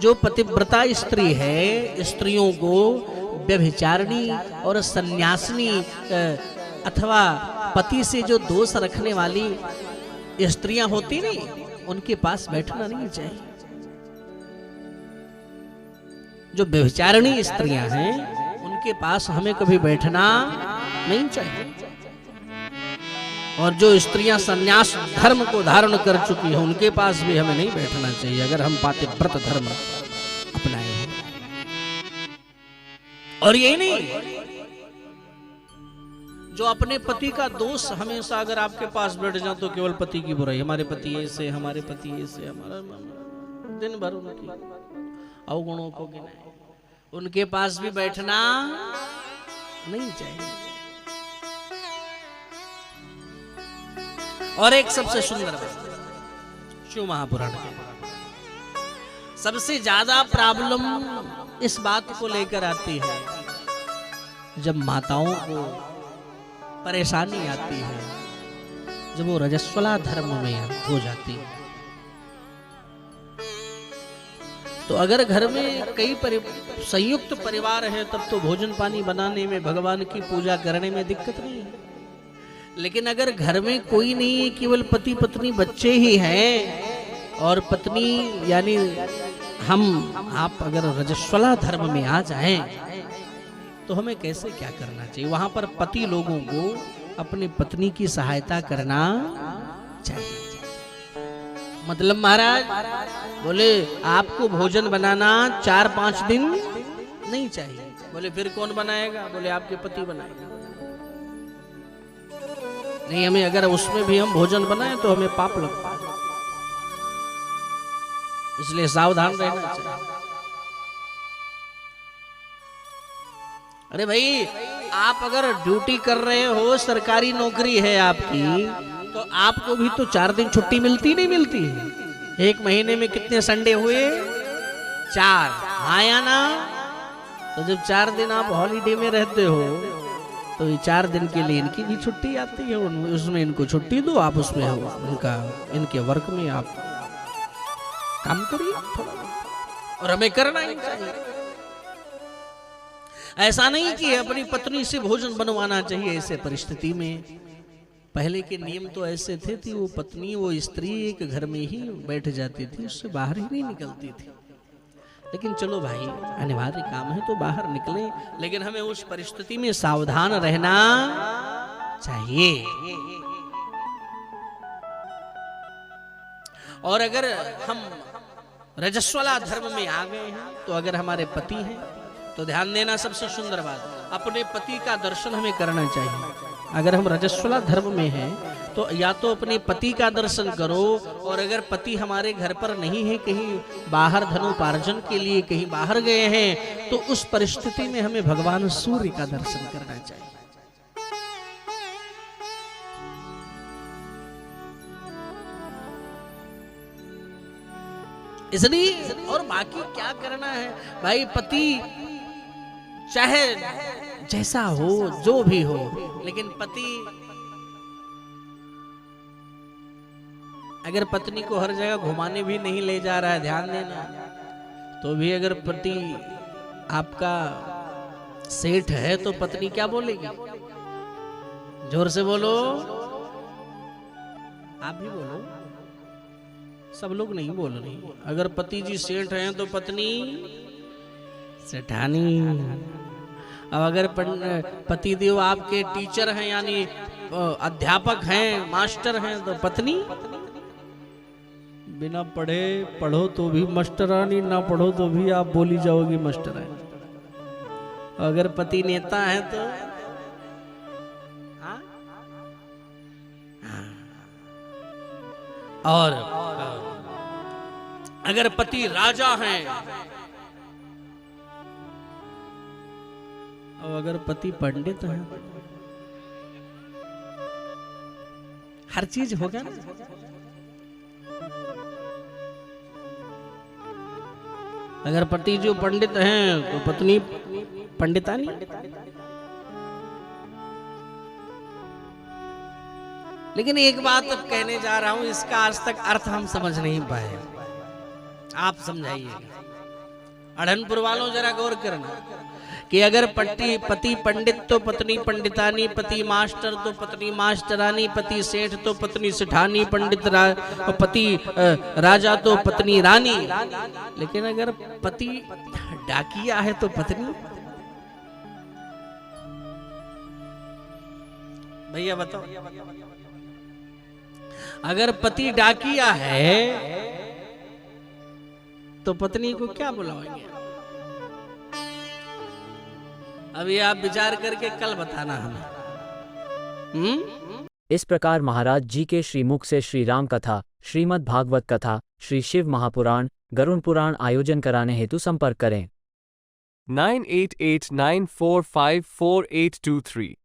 जो पतिव्रता स्त्री है, स्त्रियों को व्यभिचारिणी और सन्यासिनी अथवा पति से जो दोष रखने वाली स्त्रियां होती नहीं, उनके पास बैठना नहीं चाहिए। जो व्यभिचारिणी स्त्रियां हैं उनके पास हमें कभी बैठना नहीं चाहिए। और जो स्त्रियां सन्यास धर्म को धारण कर चुकी हैं उनके पास भी हमें नहीं बैठना चाहिए, अगर हम पातिव्रत धर्म अपनाए हैं। और यही नहीं, जो अपने पति का दोष हमेशा अगर आपके पास बैठ जाए तो केवल पति की बुराई, हमारे पति ऐसे, हमारे पति ऐसे, हमारा दिन भर उनकी अवगुणों को गिनाए, उनके पास भी बैठना नहीं चाहिए। और एक सबसे सुंदर बात शिव महापुराण में सबसे ज्यादा प्रॉब्लम इस बात को लेकर आती है जब माताओं को परेशानी आती है, जब वो रजस्वला धर्म में हो जाती है। तो अगर घर में कई संयुक्त परिवार है तब तो भोजन पानी बनाने में, भगवान की पूजा करने में दिक्कत नहीं है। लेकिन अगर घर में कोई नहीं है, केवल पति पत्नी बच्चे ही हैं, और पत्नी यानी आप अगर रजस्वला धर्म में आ जाएं तो हमें कैसे क्या करना चाहिए? वहां पर पति लोगों को अपनी पत्नी की सहायता करना चाहिए। मतलब महाराज बोले आपको भोजन बनाना 4-5 दिन नहीं चाहिए। बोले फिर कौन बनाएगा? बोले आपके पति बनाएगा। नहीं, हमें अगर उसमें भी हम भोजन बनाए तो हमें पाप लगता है, इसलिए सावधान रहना चाहिए। अरे भाई, आप अगर ड्यूटी कर रहे हो, सरकारी नौकरी है आपकी, तो आपको भी तो 4 दिन छुट्टी मिलती नहीं मिलती? एक महीने में कितने संडे हुए? 4। हाँ या ना? तो जब 4 दिन आप हॉलीडे में रहते हो तो ये 4 दिन के लिए इनकी भी छुट्टी आती है, उसमें इनको छुट्टी दो, आप उसमें इनके वर्क में आप काम करिए थोड़ा, और हमें करना ही चाहिए। ऐसा नहीं कि अपनी पत्नी से भोजन बनवाना चाहिए। ऐसे परिस्थिति में पहले के नियम तो ऐसे थे कि वो पत्नी, वो स्त्री एक घर में ही बैठ जाती थी, उससे बाहर ही नहीं निकलती थी। लेकिन चलो भाई, अनिवार्य काम है तो बाहर निकले, लेकिन हमें उस परिस्थिति में सावधान रहना चाहिए। और अगर हम रजस्वला धर्म में आ गए हैं तो अगर हमारे पति हैं तो ध्यान देना, सबसे सुंदर बात, अपने पति का दर्शन हमें करना चाहिए। अगर हम रजस्वला धर्म में हैं तो या तो अपने पति का दर्शन करो, और अगर पति हमारे घर पर नहीं है, कहीं बाहर धनोपार्जन के लिए कहीं बाहर गए हैं, तो उस परिस्थिति में हमें भगवान सूर्य का दर्शन करना चाहिए। इसलिए और बाकी क्या करना है भाई, पति चाहे जैसा हो, जो भी हो, लेकिन पति अगर पत्नी को हर जगह घुमाने भी नहीं ले जा रहा है, ध्यान देना, तो भी अगर पति आपका सेठ है तो पत्नी क्या बोलेगी? जोर से बोलो, आप भी बोलो, सब लोग नहीं बोल रही। अगर पति जी सेठ हैं तो पत्नी सेठानी। अब अगर पति देव आपके टीचर हैं, यानी अध्यापक हैं, मास्टर हैं, तो पत्नी बिना पढ़े, पढ़ो तो भी मास्टरानी, ना पढ़ो तो भी आप बोली जाओगी मास्टरानी। अगर पति नेता है तो और अगर पति राजा हैं, और अगर पति पंडित हैं, हर चीज होगा ना। अगर पति जो पंडित हैं तो पत्नी पंडितानी। लेकिन एक बात अब कहने जा रहा हूं, इसका आज तक अर्थ हम समझ नहीं पाए, आप समझाइए। अढ़नपुर वालों जरा गौर करना कि अगर पति पंडित तो पत्नी पंडितानी, पति मास्टर तो पत्नी मास्टरानी, पति सेठ तो पत्नी सेठानी, पति राजा तो पत्नी रानी, लेकिन अगर पति डाकिया है तो पत्नी, भैया बताओ, अगर पति डाकिया है तो पत्नी को क्या बुलाएंगे? अभी आप विचार करके कल बताना हमें। इस प्रकार महाराज जी के श्रीमुख से श्री राम कथा, श्रीमद् भागवत कथा, श्री शिव महापुराण, गरुड़ पुराण आयोजन कराने हेतु संपर्क करें। 9889454823